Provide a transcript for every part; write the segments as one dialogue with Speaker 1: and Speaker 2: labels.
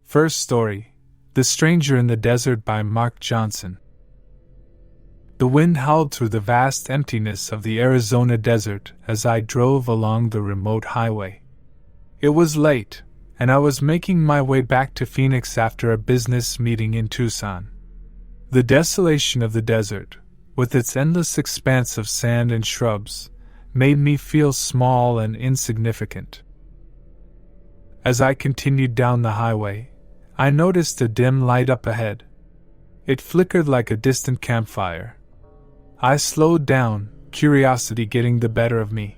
Speaker 1: First story, The Stranger in the Desert by Mark Johnson. The wind howled through the vast emptiness of the Arizona desert as I drove along the remote highway. It was late, and I was making my way back to Phoenix after a business meeting in Tucson. The desolation of the desert, with its endless expanse of sand and shrubs, made me feel small and insignificant. As I continued down the highway, I noticed a dim light up ahead. It flickered like a distant campfire. I slowed down, curiosity getting the better of me.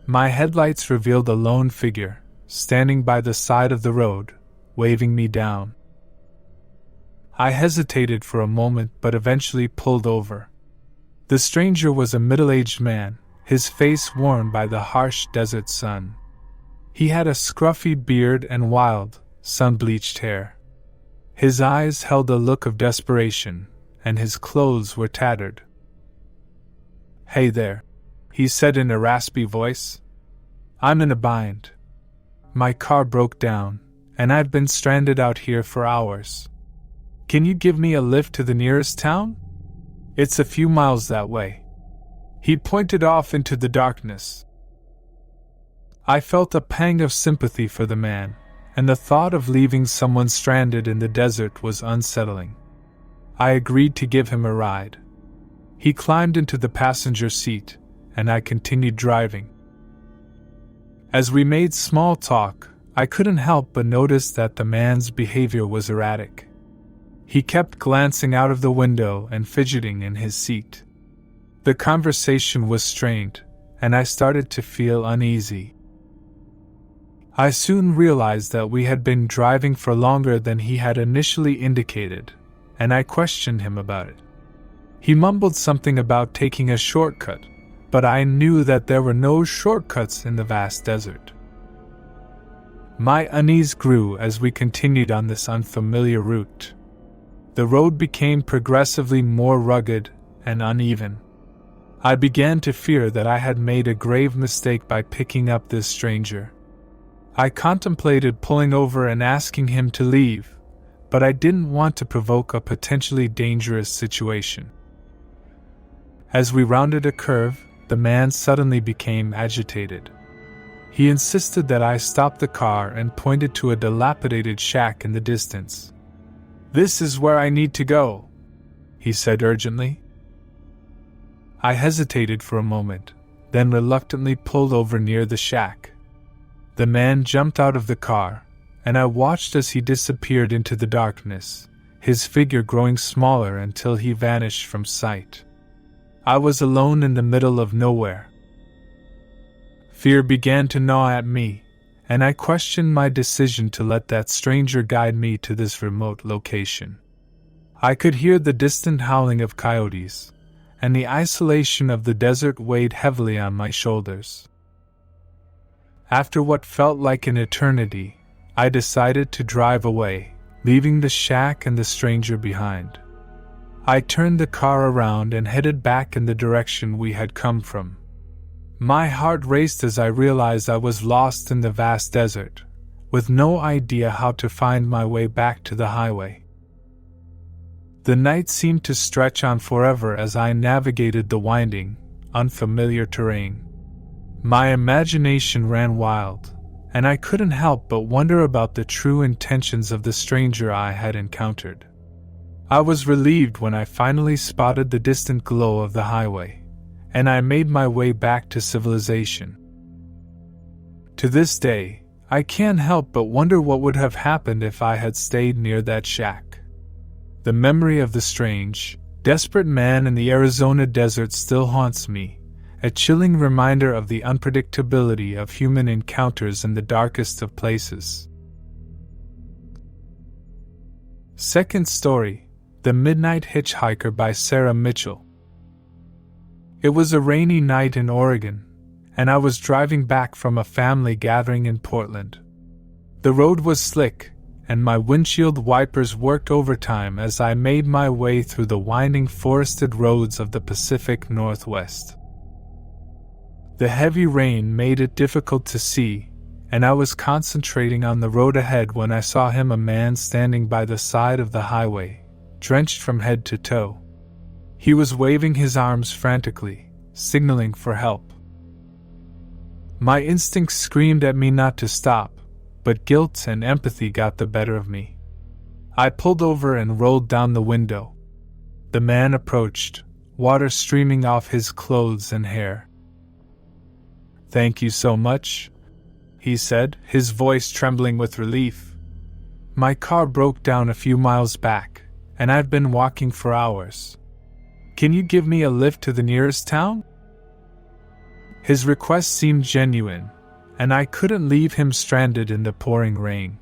Speaker 1: My headlights revealed a lone figure, standing by the side of the road, waving me down. I hesitated for a moment but eventually pulled over. The stranger was a middle-aged man, his face worn by the harsh desert sun. He had a scruffy beard and wild, sun-bleached hair. His eyes held a look of desperation, and his clothes were tattered. "Hey there," he said in a raspy voice. "I'm in a bind. My car broke down, and I've been stranded out here for hours. Can you give me a lift to the nearest town? It's a few miles that way." He pointed off into the darkness. I felt a pang of sympathy for the man, and the thought of leaving someone stranded in the desert was unsettling. I agreed to give him a ride. He climbed into the passenger seat, and I continued driving. As we made small talk, I couldn't help but notice that the man's behavior was erratic. He kept glancing out of the window and fidgeting in his seat. The conversation was strained, and I started to feel uneasy. I soon realized that we had been driving for longer than he had initially indicated, and I questioned him about it. He mumbled something about taking a shortcut, but I knew that there were no shortcuts in the vast desert. My unease grew as we continued on this unfamiliar route. The road became progressively more rugged and uneven. I began to fear that I had made a grave mistake by picking up this stranger. I contemplated pulling over and asking him to leave, but I didn't want to provoke a potentially dangerous situation. As we rounded a curve, the man suddenly became agitated. He insisted that I stop the car and pointed to a dilapidated shack in the distance. "This is where I need to go," he said urgently. I hesitated for a moment, then reluctantly pulled over near the shack. The man jumped out of the car, and I watched as he disappeared into the darkness, his figure growing smaller until he vanished from sight. I was alone in the middle of nowhere. Fear began to gnaw at me, and I questioned my decision to let that stranger guide me to this remote location. I could hear the distant howling of coyotes, and the isolation of the desert weighed heavily on my shoulders. After what felt like an eternity, I decided to drive away, leaving the shack and the stranger behind. I turned the car around and headed back in the direction we had come from. My heart raced as I realized I was lost in the vast desert, with no idea how to find my way back to the highway. The night seemed to stretch on forever as I navigated the winding, unfamiliar terrain. My imagination ran wild, and I couldn't help but wonder about the true intentions of the stranger I had encountered. I was relieved when I finally spotted the distant glow of the highway, and I made my way back to civilization. To this day, I can't help but wonder what would have happened if I had stayed near that shack. The memory of the strange, desperate man in the Arizona desert still haunts me, a chilling reminder of the unpredictability of human encounters in the darkest of places. Second story, The Midnight Hitchhiker by Sarah Mitchell. It was a rainy night in Oregon, and I was driving back from a family gathering in Portland. The road was slick, and my windshield wipers worked overtime as I made my way through the winding forested roads of the Pacific Northwest. The heavy rain made it difficult to see, and I was concentrating on the road ahead when I saw him, a man standing by the side of the highway, drenched from head to toe. He was waving his arms frantically, signaling for help. My instincts screamed at me not to stop, but guilt and empathy got the better of me. I pulled over and rolled down the window. The man approached, water streaming off his clothes and hair. "Thank you so much," he said, his voice trembling with relief. "My car broke down a few miles back, and I've been walking for hours. Can you give me a lift to the nearest town?" His request seemed genuine, and I couldn't leave him stranded in the pouring rain.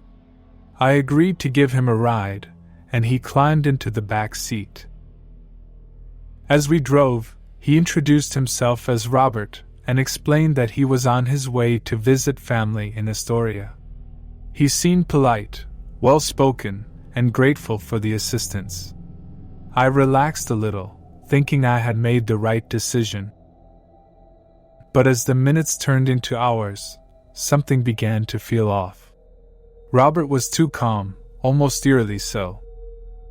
Speaker 1: I agreed to give him a ride, and he climbed into the back seat. As we drove, he introduced himself as Robert and explained that he was on his way to visit family in Astoria. He seemed polite, well-spoken, and grateful for the assistance. I relaxed a little, thinking I had made the right decision. But as the minutes turned into hours, something began to feel off. Robert was too calm, almost eerily so.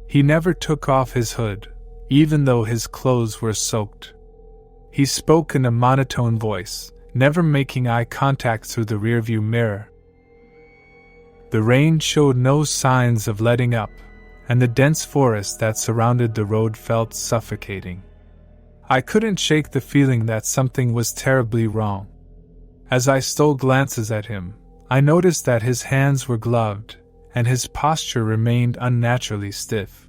Speaker 1: He never took off his hood, even though his clothes were soaked. He spoke in a monotone voice, never making eye contact through the rearview mirror. The rain showed no signs of letting up, and the dense forest that surrounded the road felt suffocating. I couldn't shake the feeling that something was terribly wrong. As I stole glances at him, I noticed that his hands were gloved, and his posture remained unnaturally stiff.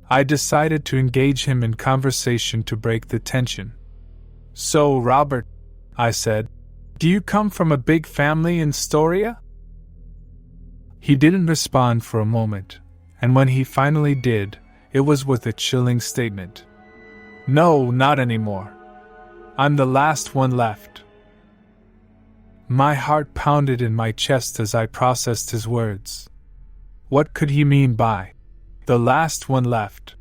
Speaker 1: I decided to engage him in conversation to break the tension. "So, Robert," I said, "do you come from a big family in Astoria?" He didn't respond for a moment, and when he finally did, it was with a chilling statement. "No, not anymore. I'm the last one left." My heart pounded in my chest as I processed his words. What could he mean by the last one left?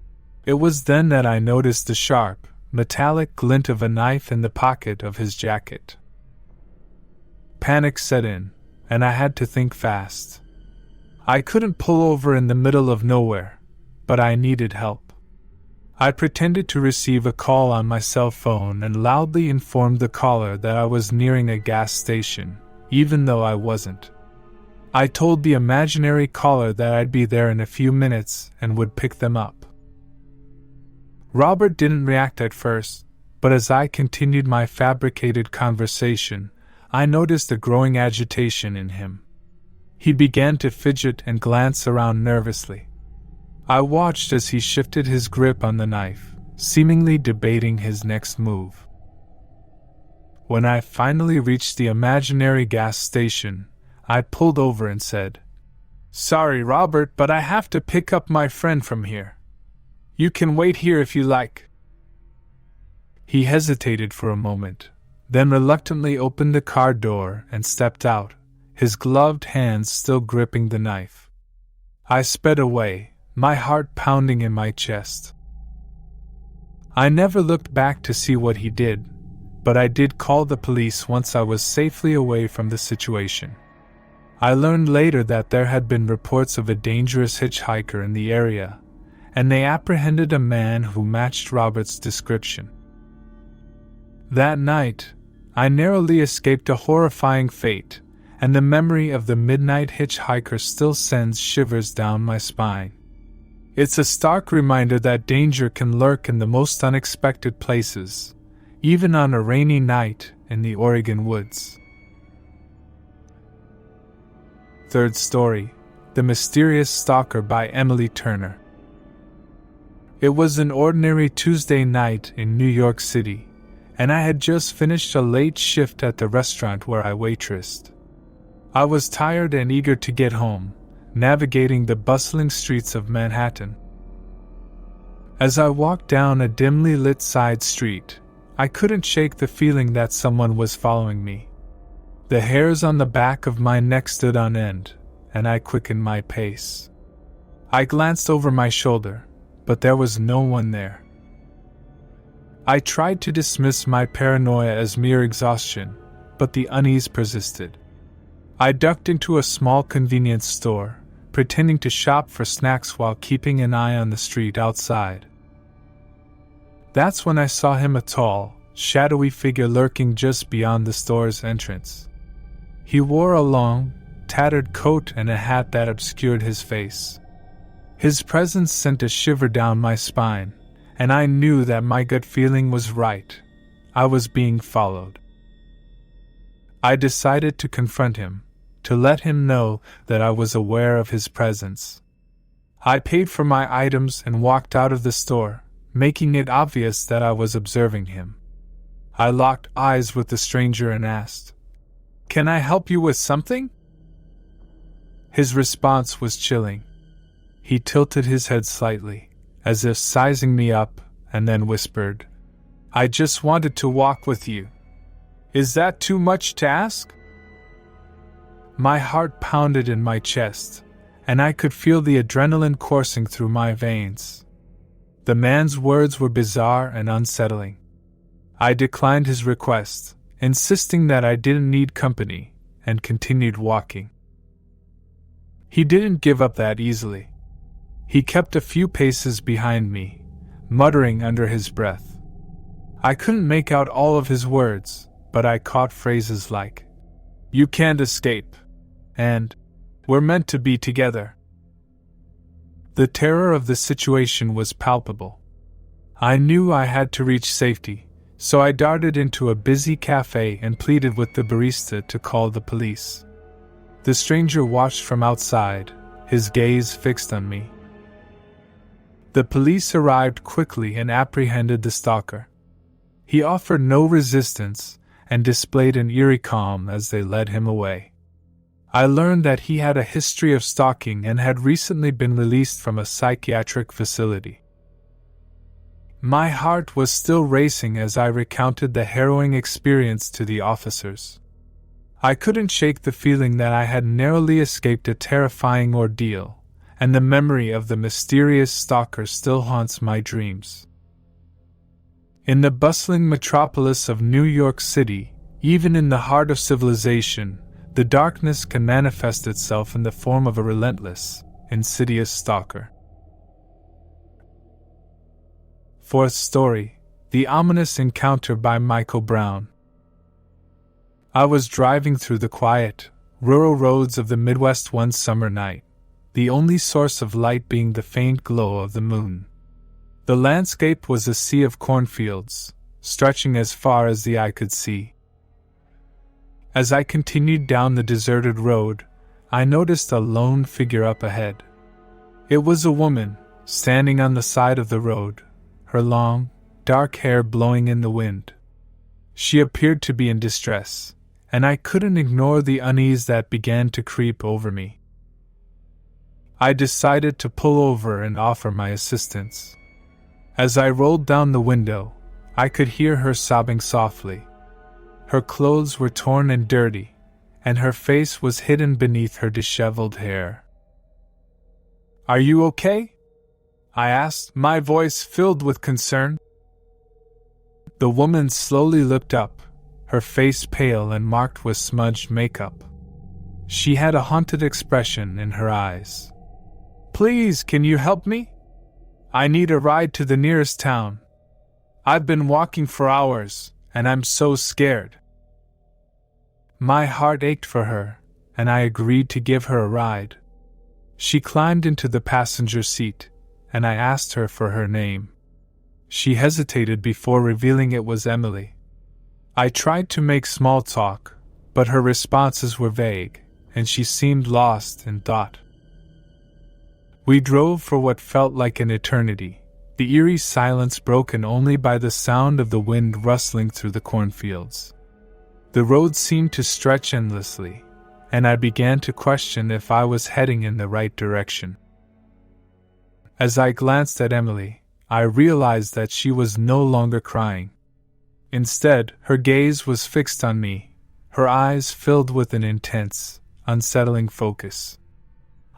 Speaker 1: It was then that I noticed the sharp, metallic glint of a knife in the pocket of his jacket. Panic set in, and I had to think fast. I couldn't pull over in the middle of nowhere, but I needed help. I pretended to receive a call on my cell phone and loudly informed the caller that I was nearing a gas station, even though I wasn't. I told the imaginary caller that I'd be there in a few minutes and would pick them up. Robert didn't react at first, but as I continued my fabricated conversation, I noticed a growing agitation in him. He began to fidget and glance around nervously. I watched as he shifted his grip on the knife, seemingly debating his next move. When I finally reached the imaginary gas station, I pulled over and said, "Sorry, Robert, but I have to pick up my friend from here. You can wait here if you like." He hesitated for a moment, then reluctantly opened the car door and stepped out, his gloved hands still gripping the knife. I sped away, my heart pounding in my chest. I never looked back to see what he did, but I did call the police once I was safely away from the situation. I learned later that there had been reports of a dangerous hitchhiker in the area, and they apprehended a man who matched Robert's description. That night, I narrowly escaped a horrifying fate, and the memory of the midnight hitchhiker still sends shivers down my spine. It's a stark reminder that danger can lurk in the most unexpected places, even on a rainy night in the Oregon woods. Third story, The Mysterious Stalker by Emily Turner. It was an ordinary Tuesday night in New York City, and I had just finished a late shift at the restaurant where I waitressed. I was tired and eager to get home, navigating the bustling streets of Manhattan. As I walked down a dimly lit side street, I couldn't shake the feeling that someone was following me. The hairs on the back of my neck stood on end, and I quickened my pace. I glanced over my shoulder, but there was no one there. I tried to dismiss my paranoia as mere exhaustion, but the unease persisted. I ducked into a small convenience store, pretending to shop for snacks while keeping an eye on the street outside. That's when I saw him, a tall, shadowy figure lurking just beyond the store's entrance. He wore a long, tattered coat and a hat that obscured his face. His presence sent a shiver down my spine, and I knew that my gut feeling was right. I was being followed. I decided to confront him, to let him know that I was aware of his presence. I paid for my items and walked out of the store, making it obvious that I was observing him. I locked eyes with the stranger and asked, "Can I help you with something?" His response was chilling. He tilted his head slightly, as if sizing me up, and then whispered, "I just wanted to walk with you. Is that too much to ask?" My heart pounded in my chest, and I could feel the adrenaline coursing through my veins. The man's words were bizarre and unsettling. I declined his request, insisting that I didn't need company, and continued walking. He didn't give up that easily. He kept a few paces behind me, muttering under his breath. I couldn't make out all of his words, but I caught phrases like, "You can't escape," and "We're meant to be together." The terror of the situation was palpable. I knew I had to reach safety, so I darted into a busy cafe and pleaded with the barista to call the police. The stranger watched from outside, his gaze fixed on me. The police arrived quickly and apprehended the stalker. He offered no resistance and displayed an eerie calm as they led him away. I learned that he had a history of stalking and had recently been released from a psychiatric facility. My heart was still racing as I recounted the harrowing experience to the officers. I couldn't shake the feeling that I had narrowly escaped a terrifying ordeal, and the memory of the mysterious stalker still haunts my dreams. In the bustling metropolis of New York City, even in the heart of civilization, the darkness can manifest itself in the form of a relentless, insidious stalker. Fourth story, The Ominous Encounter by Michael Brown. I was driving through the quiet, rural roads of the Midwest one summer night, the only source of light being the faint glow of the moon. The landscape was a sea of cornfields, stretching as far as the eye could see. As I continued down the deserted road, I noticed a lone figure up ahead. It was a woman, standing on the side of the road, her long, dark hair blowing in the wind. She appeared to be in distress, and I couldn't ignore the unease that began to creep over me. I decided to pull over and offer my assistance. As I rolled down the window, I could hear her sobbing softly. Her clothes were torn and dirty, and her face was hidden beneath her disheveled hair. "Are you okay?" I asked, my voice filled with concern. The woman slowly looked up, her face pale and marked with smudged makeup. She had a haunted expression in her eyes. "Please, can you help me? I need a ride to the nearest town. I've been walking for hours, and I'm so scared." My heart ached for her, and I agreed to give her a ride. She climbed into the passenger seat, and I asked her for her name. She hesitated before revealing it was Emily. I tried to make small talk, but her responses were vague, and she seemed lost in thought. We drove for what felt like an eternity, the eerie silence broken only by the sound of the wind rustling through the cornfields. The road seemed to stretch endlessly, and I began to question if I was heading in the right direction. As I glanced at Emily, I realized that she was no longer crying. Instead, her gaze was fixed on me, her eyes filled with an intense, unsettling focus.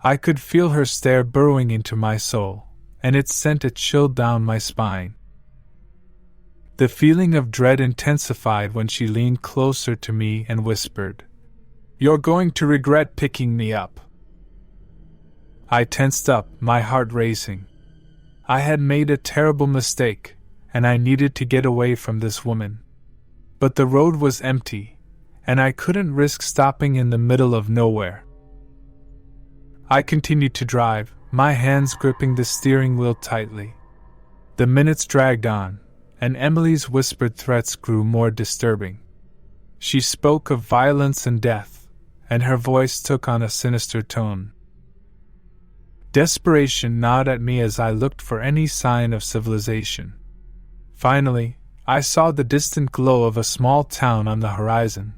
Speaker 1: I could feel her stare burrowing into my soul, and it sent a chill down my spine. The feeling of dread intensified when she leaned closer to me and whispered, You're going to regret picking me up." I tensed up, my heart racing. I had made a terrible mistake, and I needed to get away from this woman. But the road was empty, and I couldn't risk stopping in the middle of nowhere. I continued to drive, my hands gripping the steering wheel tightly. The minutes dragged on, and Emily's whispered threats grew more disturbing. She spoke of violence and death, and her voice took on a sinister tone. Desperation gnawed at me as I looked for any sign of civilization. Finally, I saw the distant glow of a small town on the horizon.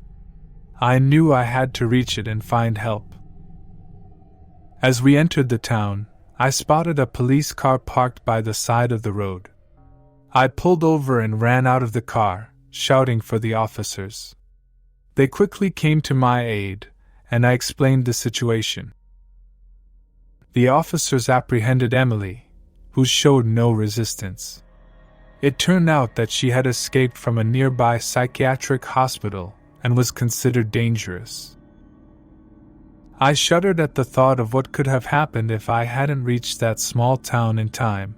Speaker 1: I knew I had to reach it and find help. As we entered the town, I spotted a police car parked by the side of the road. I pulled over and ran out of the car, shouting for the officers. They quickly came to my aid, and I explained the situation. The officers apprehended Emily, who showed no resistance. It turned out that she had escaped from a nearby psychiatric hospital and was considered dangerous. I shuddered at the thought of what could have happened if I hadn't reached that small town in time.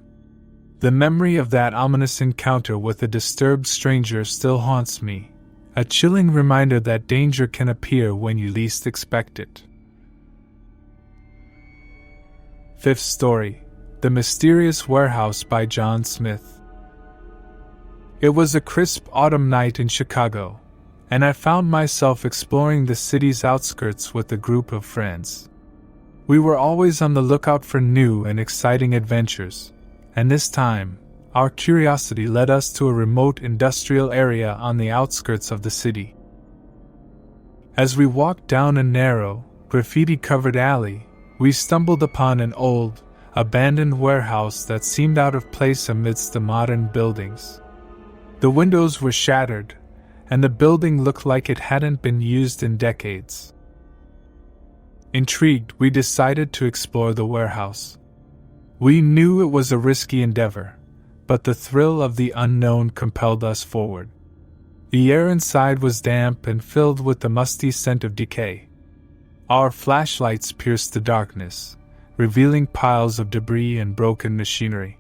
Speaker 1: The memory of that ominous encounter with a disturbed stranger still haunts me, a chilling reminder that danger can appear when you least expect it. Fifth story, The Mysterious Warehouse by John Smith. It was a crisp autumn night in Chicago, and I found myself exploring the city's outskirts with a group of friends. We were always on the lookout for new and exciting adventures, and this time, our curiosity led us to a remote industrial area on the outskirts of the city. As we walked down a narrow, graffiti-covered alley, we stumbled upon an old, abandoned warehouse that seemed out of place amidst the modern buildings. The windows were shattered, and the building looked like it hadn't been used in decades. Intrigued, we decided to explore the warehouse. We knew it was a risky endeavor, but the thrill of the unknown compelled us forward. The air inside was damp and filled with the musty scent of decay. Our flashlights pierced the darkness, revealing piles of debris and broken machinery.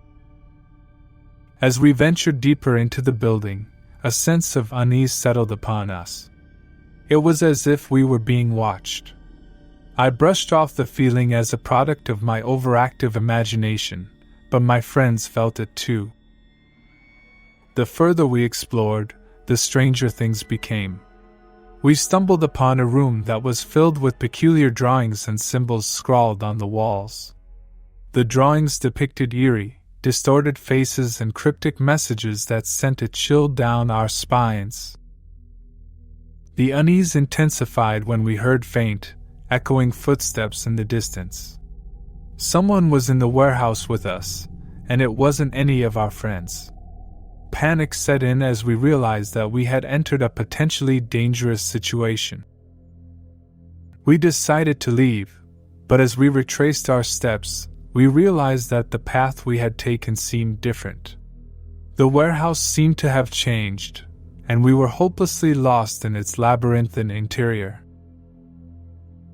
Speaker 1: As we ventured deeper into the building, a sense of unease settled upon us. It was as if we were being watched. I brushed off the feeling as a product of my overactive imagination, but my friends felt it too. The further we explored, the stranger things became. We stumbled upon a room that was filled with peculiar drawings and symbols scrawled on the walls. The drawings depicted eerie, distorted faces and cryptic messages that sent a chill down our spines. The unease intensified when we heard faint, echoing footsteps in the distance. Someone was in the warehouse with us, and it wasn't any of our friends. Panic set in as we realized that we had entered a potentially dangerous situation. We decided to leave, but as we retraced our steps, we realized that the path we had taken seemed different. The warehouse seemed to have changed, and we were hopelessly lost in its labyrinthine interior.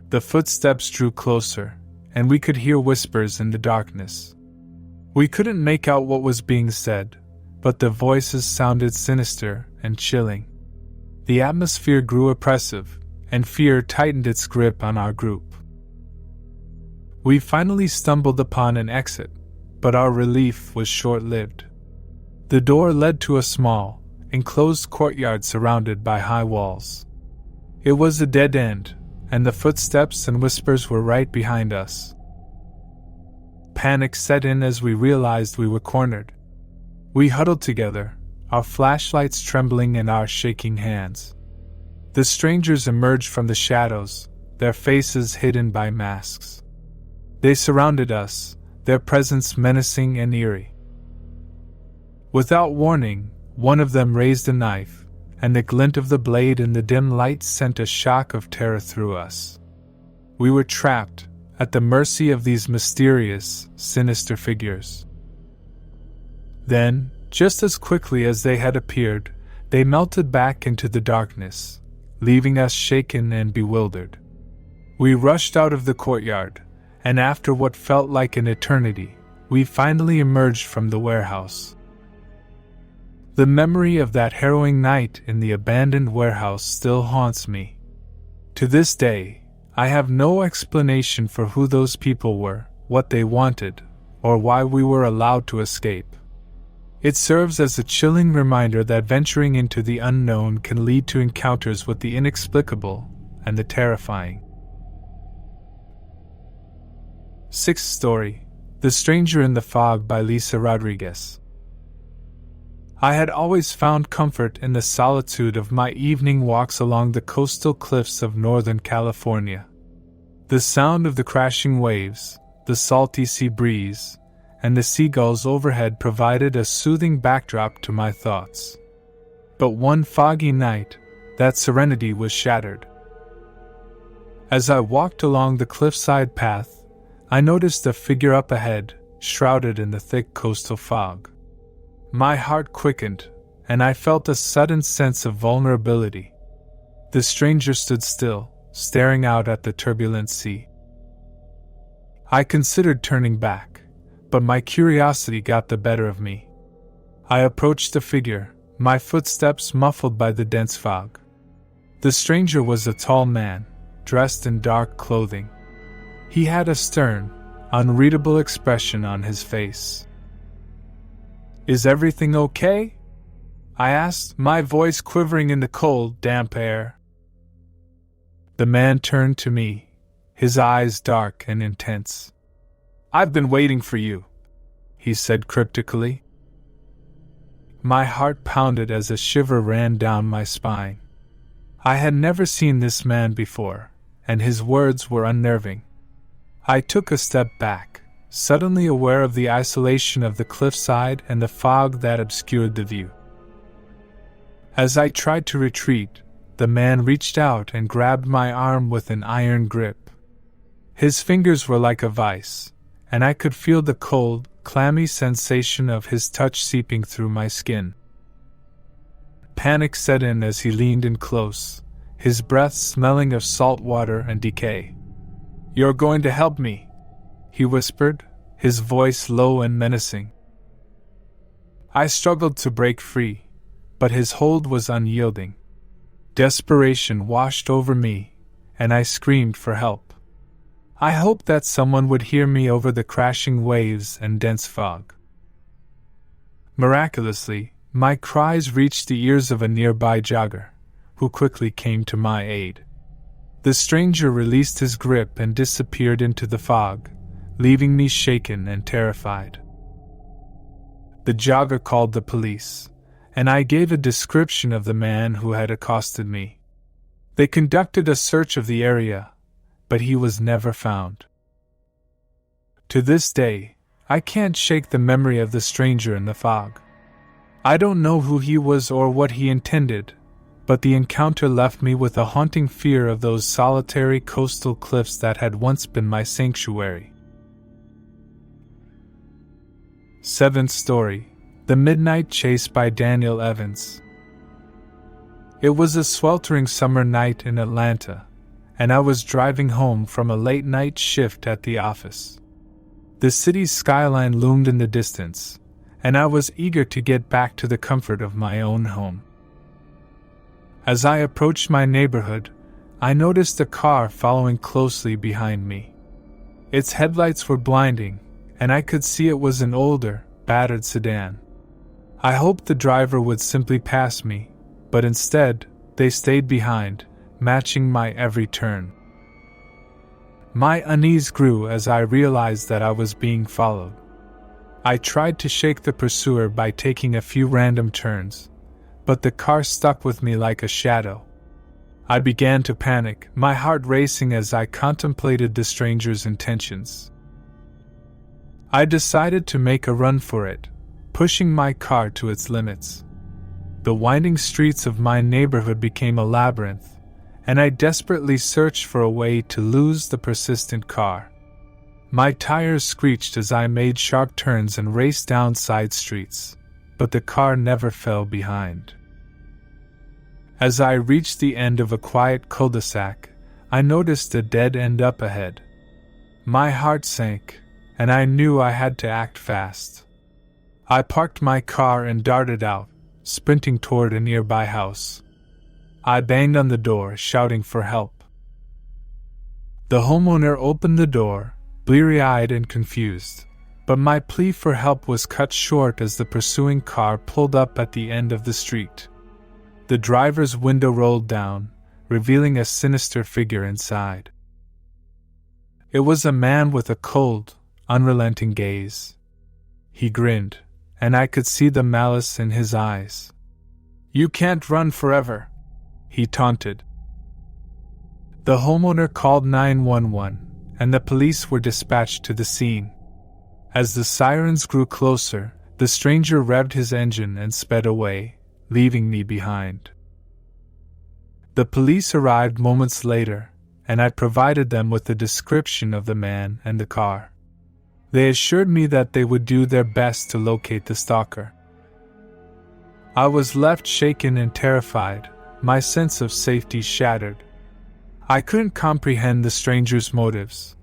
Speaker 1: The footsteps drew closer, and we could hear whispers in the darkness. We couldn't make out what was being said, but the voices sounded sinister and chilling. The atmosphere grew oppressive, and fear tightened its grip on our group. We finally stumbled upon an exit, but our relief was short-lived. The door led to a small, enclosed courtyard surrounded by high walls. It was a dead end, and the footsteps and whispers were right behind us. Panic set in as we realized we were cornered. We huddled together, our flashlights trembling in our shaking hands. The strangers emerged from the shadows, their faces hidden by masks. They surrounded us, their presence menacing and eerie. Without warning, one of them raised a knife, and the glint of the blade in the dim light sent a shock of terror through us. We were trapped, at the mercy of these mysterious, sinister figures. Then, just as quickly as they had appeared, they melted back into the darkness, leaving us shaken and bewildered. We rushed out of the courtyard, and after what felt like an eternity, we finally emerged from the warehouse. The memory of that harrowing night in the abandoned warehouse still haunts me. To this day, I have no explanation for who those people were, what they wanted, or why we were allowed to escape. It serves as a chilling reminder that venturing into the unknown can lead to encounters with the inexplicable and the terrifying. Sixth story, The Stranger in the Fog by Lisa Rodriguez. I had always found comfort in the solitude of my evening walks along the coastal cliffs of Northern California. The sound of the crashing waves, the salty sea breeze, and the seagulls overhead provided a soothing backdrop to my thoughts. But one foggy night, that serenity was shattered. As I walked along the cliffside path, I noticed a figure up ahead, shrouded in the thick coastal fog. My heart quickened, and I felt a sudden sense of vulnerability. The stranger stood still, staring out at the turbulent sea. I considered turning back, but my curiosity got the better of me. I approached the figure, my footsteps muffled by the dense fog. The stranger was a tall man, dressed in dark clothing. He had a stern, unreadable expression on his face. "Is everything okay?" I asked, my voice quivering in the cold, damp air. The man turned to me, his eyes dark and intense. "I've been waiting for you," he said cryptically. My heart pounded as a shiver ran down my spine. I had never seen this man before, and his words were unnerving. I took a step back, suddenly aware of the isolation of the cliffside and the fog that obscured the view. As I tried to retreat, the man reached out and grabbed my arm with an iron grip. His fingers were like a vice, and I could feel the cold, clammy sensation of his touch seeping through my skin. Panic set in as he leaned in close, his breath smelling of salt water and decay. "You're going to help me," he whispered, his voice low and menacing. I struggled to break free, but his hold was unyielding. Desperation washed over me, and I screamed for help. I hoped that someone would hear me over the crashing waves and dense fog. Miraculously, my cries reached the ears of a nearby jogger, who quickly came to my aid. The stranger released his grip and disappeared into the fog, leaving me shaken and terrified. The jogger called the police, and I gave a description of the man who had accosted me. They conducted a search of the area, but he was never found. To this day, I can't shake the memory of the stranger in the fog. I don't know who he was or what he intended, but the encounter left me with a haunting fear of those solitary coastal cliffs that had once been my sanctuary. Seventh story, The Midnight Chase by Daniel Evans. It was a sweltering summer night in Atlanta, and I was driving home from a late-night shift at the office. The city's skyline loomed in the distance, and I was eager to get back to the comfort of my own home. As I approached my neighborhood, I noticed a car following closely behind me. Its headlights were blinding, and I could see it was an older, battered sedan. I hoped the driver would simply pass me, but instead, they stayed behind, matching my every turn. My unease grew as I realized that I was being followed. I tried to shake the pursuer by taking a few random turns, but the car stuck with me like a shadow. I began to panic, my heart racing as I contemplated the stranger's intentions. I decided to make a run for it, pushing my car to its limits. The winding streets of my neighborhood became a labyrinth, and I desperately searched for a way to lose the persistent car. My tires screeched as I made sharp turns and raced down side streets, but the car never fell behind. As I reached the end of a quiet cul-de-sac, I noticed a dead end up ahead. My heart sank, and I knew I had to act fast. I parked my car and darted out, sprinting toward a nearby house. I banged on the door, shouting for help. The homeowner opened the door, bleary-eyed and confused, but my plea for help was cut short as the pursuing car pulled up at the end of the street. The driver's window rolled down, revealing a sinister figure inside. It was a man with a cold, unrelenting gaze. He grinned, and I could see the malice in his eyes. "You can't run forever," he taunted. The homeowner called 911, and the police were dispatched to the scene. As the sirens grew closer, the stranger revved his engine and sped away, leaving me behind. The police arrived moments later, and I provided them with a description of the man and the car. They assured me that they would do their best to locate the stalker. I was left shaken and terrified, my sense of safety shattered. I couldn't comprehend the stranger's motives,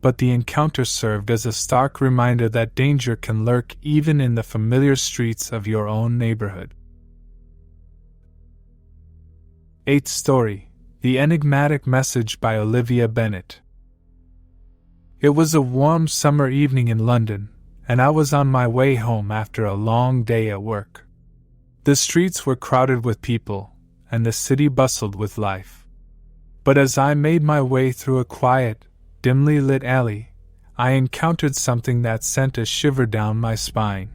Speaker 1: but the encounter served as a stark reminder that danger can lurk even in the familiar streets of your own neighborhood. 8th story, The Enigmatic Message by Olivia Bennett. It was a warm summer evening in London, and I was on my way home after a long day at work. The streets were crowded with people, and the city bustled with life. But as I made my way through a quiet, dimly lit alley, I encountered something that sent a shiver down my spine.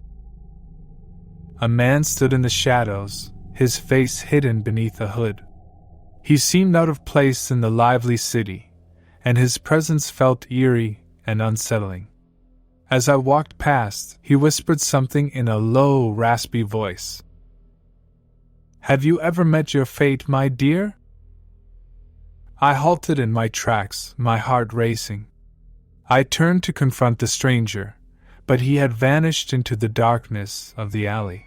Speaker 1: A man stood in the shadows, his face hidden beneath a hood. He seemed out of place in the lively city, and his presence felt eerie and unsettling. As I walked past, he whispered something in a low, raspy voice. "Have you ever met your fate, my dear?" I halted in my tracks, my heart racing. I turned to confront the stranger, but he had vanished into the darkness of the alley.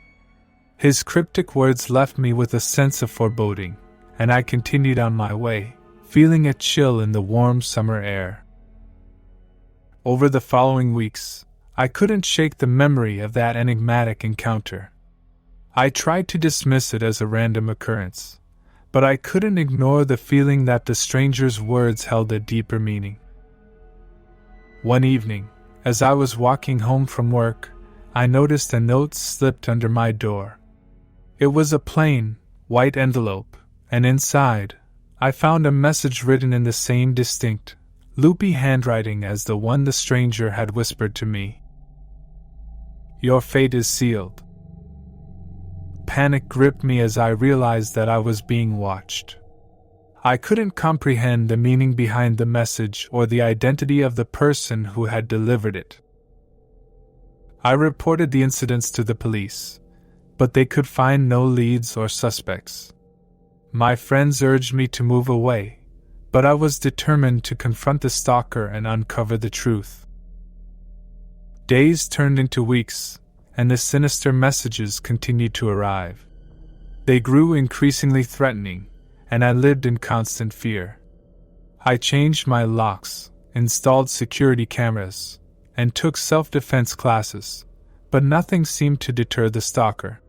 Speaker 1: His cryptic words left me with a sense of foreboding, and I continued on my way, feeling a chill in the warm summer air. Over the following weeks, I couldn't shake the memory of that enigmatic encounter. I tried to dismiss it as a random occurrence, but I couldn't ignore the feeling that the stranger's words held a deeper meaning. One evening, as I was walking home from work, I noticed a note slipped under my door. It was a plain, white envelope, and inside, I found a message written in the same distinct, loopy handwriting as the one the stranger had whispered to me. "Your fate is sealed." Panic gripped me as I realized that I was being watched. I couldn't comprehend the meaning behind the message or the identity of the person who had delivered it. I reported the incidents to the police, but they could find no leads or suspects. My friends urged me to move away, but I was determined to confront the stalker and uncover the truth. Days turned into weeks, and the sinister messages continued to arrive. They grew increasingly threatening, and I lived in constant fear. I changed my locks, installed security cameras, and took self-defense classes, but nothing seemed to deter the stalker.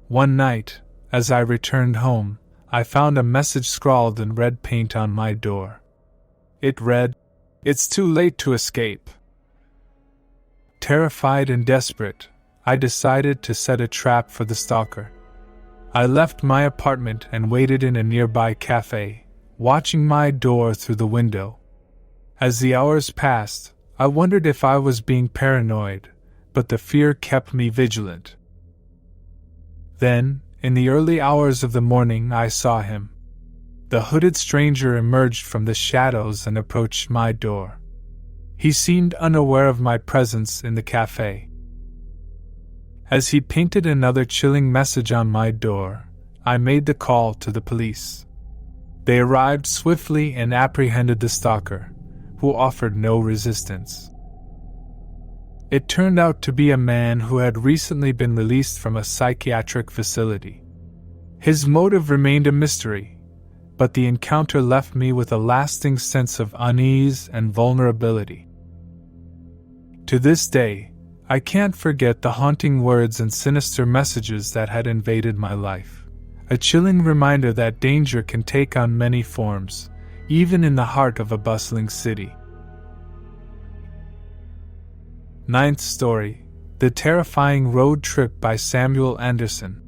Speaker 1: One night, as I returned home, I found a message scrawled in red paint on my door. It read, "It's too late to escape." Terrified and desperate, I decided to set a trap for the stalker. I left my apartment and waited in a nearby cafe, watching my door through the window. As the hours passed, I wondered if I was being paranoid, but the fear kept me vigilant. Then, in the early hours of the morning, I saw him. The hooded stranger emerged from the shadows and approached my door. He seemed unaware of my presence in the cafe. As he painted another chilling message on my door, I made the call to the police. They arrived swiftly and apprehended the stalker, who offered no resistance. It turned out to be a man who had recently been released from a psychiatric facility. His motive remained a mystery, but the encounter left me with a lasting sense of unease and vulnerability. To this day, I can't forget the haunting words and sinister messages that had invaded my life, a chilling reminder that danger can take on many forms, even in the heart of a bustling city. Ninth story, The Terrifying Road Trip by Samuel Anderson.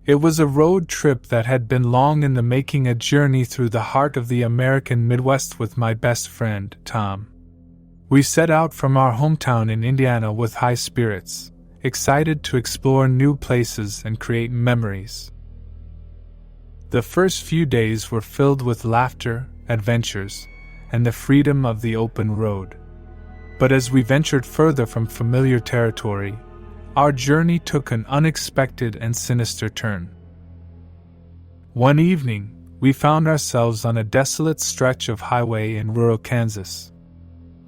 Speaker 1: It was a road trip that had been long in the making, a journey through the heart of the American Midwest with my best friend, Tom. We set out from our hometown in Indiana with high spirits, excited to explore new places and create memories. The first few days were filled with laughter, adventures, and the freedom of the open road. But as we ventured further from familiar territory, our journey took an unexpected and sinister turn. One evening, we found ourselves on a desolate stretch of highway in rural Kansas.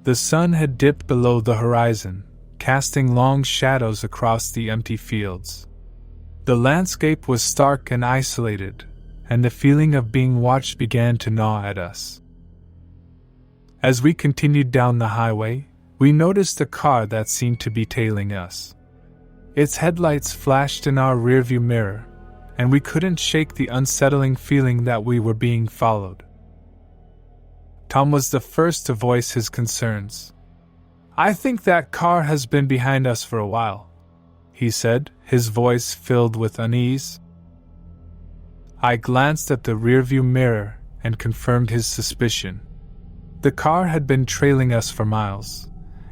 Speaker 1: The sun had dipped below the horizon, casting long shadows across the empty fields. The landscape was stark and isolated, and the feeling of being watched began to gnaw at us. As we continued down the highway, we noticed a car that seemed to be tailing us. Its headlights flashed in our rearview mirror, and we couldn't shake the unsettling feeling that we were being followed. Tom was the first to voice his concerns. "I think that car has been behind us for a while," he said, his voice filled with unease. I glanced at the rearview mirror and confirmed his suspicion. The car had been trailing us for miles,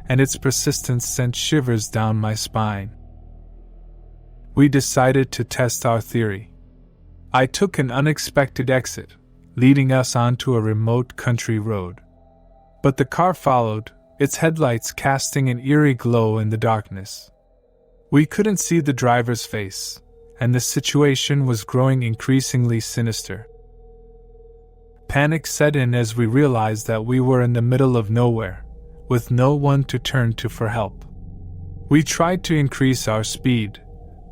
Speaker 1: and its persistence sent shivers down my spine. We decided to test our theory. I took an unexpected exit, leading us onto a remote country road. But the car followed, its headlights casting an eerie glow in the darkness. We couldn't see the driver's face, and the situation was growing increasingly sinister. Panic set in as we realized that we were in the middle of nowhere, with no one to turn to for help. We tried to increase our speed,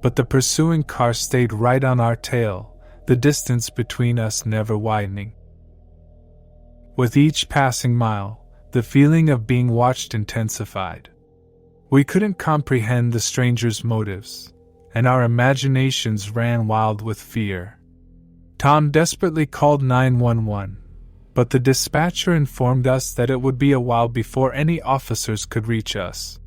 Speaker 1: but the pursuing car stayed right on our tail, the distance between us never widening. With each passing mile, the feeling of being watched intensified. We couldn't comprehend the stranger's motives, and our imaginations ran wild with fear. Tom desperately called 911, but the dispatcher informed us that it would be a while before any officers could reach us.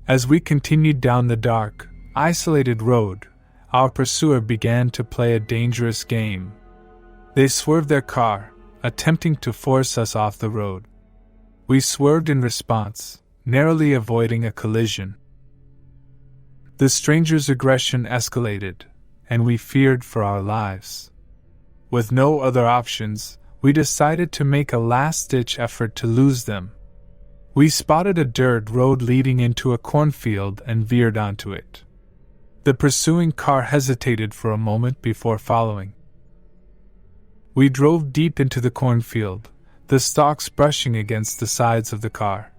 Speaker 1: As we continued down the dark, isolated road, our pursuer began to play a dangerous game. They swerved their car, attempting to force us off the road. We swerved in response, narrowly avoiding a collision. The stranger's aggression escalated, and we feared for our lives. With no other options, we decided to make a last-ditch effort to lose them. We spotted a dirt road leading into a cornfield and veered onto it. The pursuing car hesitated for a moment before following. We drove deep into the cornfield, the stalks brushing against the sides of the car.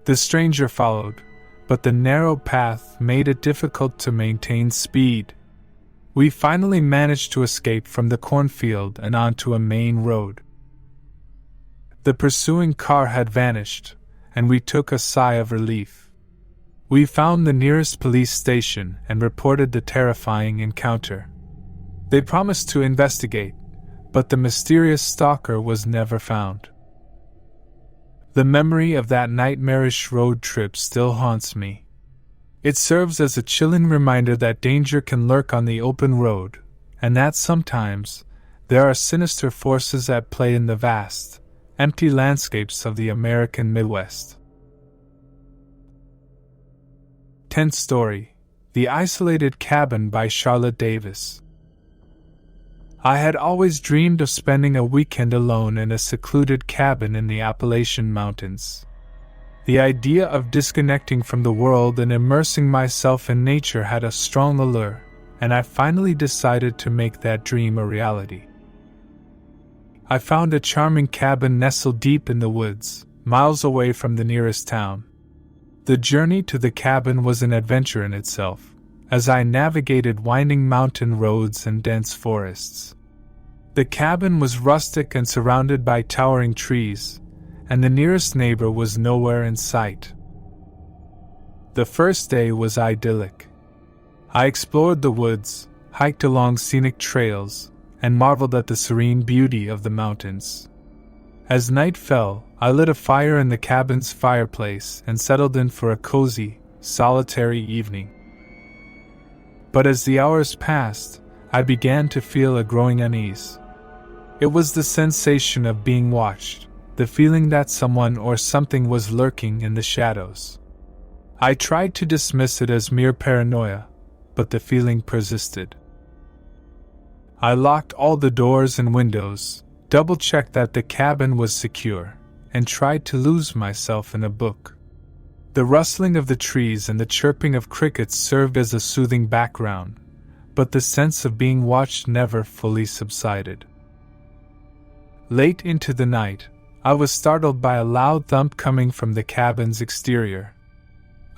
Speaker 1: The stranger followed, but the narrow path made it difficult to maintain speed. We finally managed to escape from the cornfield and onto a main road. The pursuing car had vanished, and we took a sigh of relief. We found the nearest police station and reported the terrifying encounter. They promised to investigate, but the mysterious stalker was never found. The memory of that nightmarish road trip still haunts me. It serves as a chilling reminder that danger can lurk on the open road, and that sometimes there are sinister forces at play in the vast, empty landscapes of the American Midwest. 10th story, The Isolated Cabin by Charlotte Davis. I had always dreamed of spending a weekend alone in a secluded cabin in the Appalachian Mountains. The idea of disconnecting from the world and immersing myself in nature had a strong allure, and I finally decided to make that dream a reality. I found a charming cabin nestled deep in the woods, miles away from the nearest town. The journey to the cabin was an adventure in itself, as I navigated winding mountain roads and dense forests. The cabin was rustic and surrounded by towering trees, and the nearest neighbor was nowhere in sight. The first day was idyllic. I explored the woods, hiked along scenic trails, and marveled at the serene beauty of the mountains. As night fell, I lit a fire in the cabin's fireplace and settled in for a cozy, solitary evening. But as the hours passed, I began to feel a growing unease. It was the sensation of being watched, the feeling that someone or something was lurking in the shadows. I tried to dismiss it as mere paranoia, but the feeling persisted. I locked all the doors and windows, double-checked that the cabin was secure, and tried to lose myself in a book. The rustling of the trees and the chirping of crickets served as a soothing background, but the sense of being watched never fully subsided. Late into the night, I was startled by a loud thump coming from the cabin's exterior.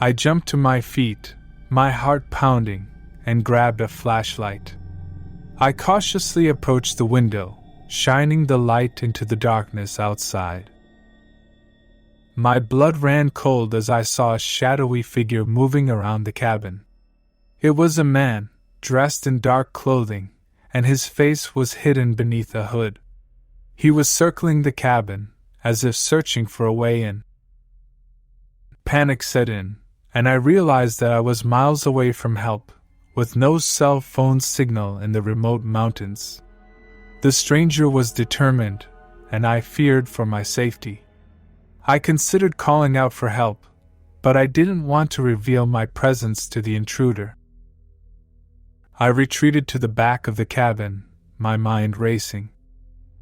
Speaker 1: I jumped to my feet, my heart pounding, and grabbed a flashlight. I cautiously approached the window, shining the light into the darkness outside. My blood ran cold as I saw a shadowy figure moving around the cabin. It was a man, dressed in dark clothing, and his face was hidden beneath a hood. He was circling the cabin, as if searching for a way in. Panic set in, and I realized that I was miles away from help, with no cell phone signal in the remote mountains. The stranger was determined, and I feared for my safety. I considered calling out for help, but I didn't want to reveal my presence to the intruder. I retreated to the back of the cabin, my mind racing.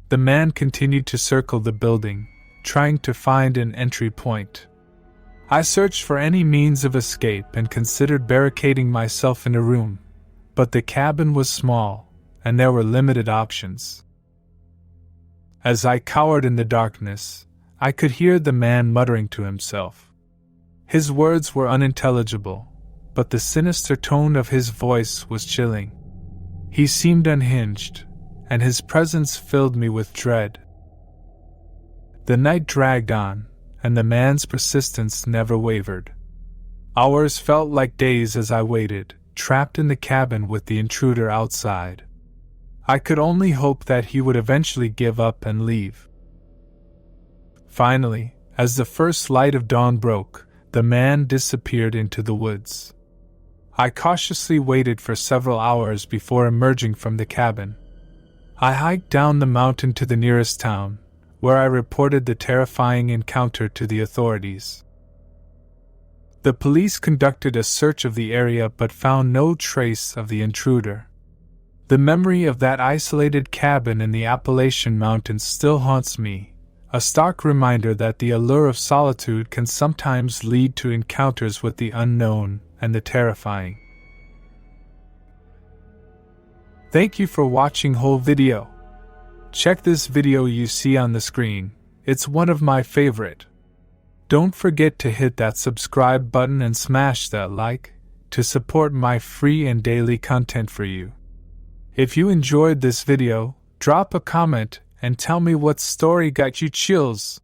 Speaker 1: The man continued to circle the building, trying to find an entry point. I searched for any means of escape and considered barricading myself in a room, but the cabin was small, and there were limited options. As I cowered in the darkness, I could hear the man muttering to himself. His words were unintelligible, but the sinister tone of his voice was chilling. He seemed unhinged, and his presence filled me with dread. The night dragged on, and the man's persistence never wavered. Hours felt like days as I waited, trapped in the cabin with the intruder outside. I could only hope that he would eventually give up and leave. Finally, as the first light of dawn broke, the man disappeared into the woods. I cautiously waited for several hours before emerging from the cabin. I hiked down the mountain to the nearest town, where I reported the terrifying encounter to the authorities. The police conducted a search of the area but found no trace of the intruder. The memory of that isolated cabin in the Appalachian Mountains still haunts me, a stark reminder that the allure of solitude can sometimes lead to encounters with the unknown and the terrifying. Thank you for watching whole video. Check this video you see on the screen, it's one of my favorite. Don't forget to hit that subscribe button and smash that like, to support my free and daily content for you. If you enjoyed this video, drop a comment and tell me what story got you chills.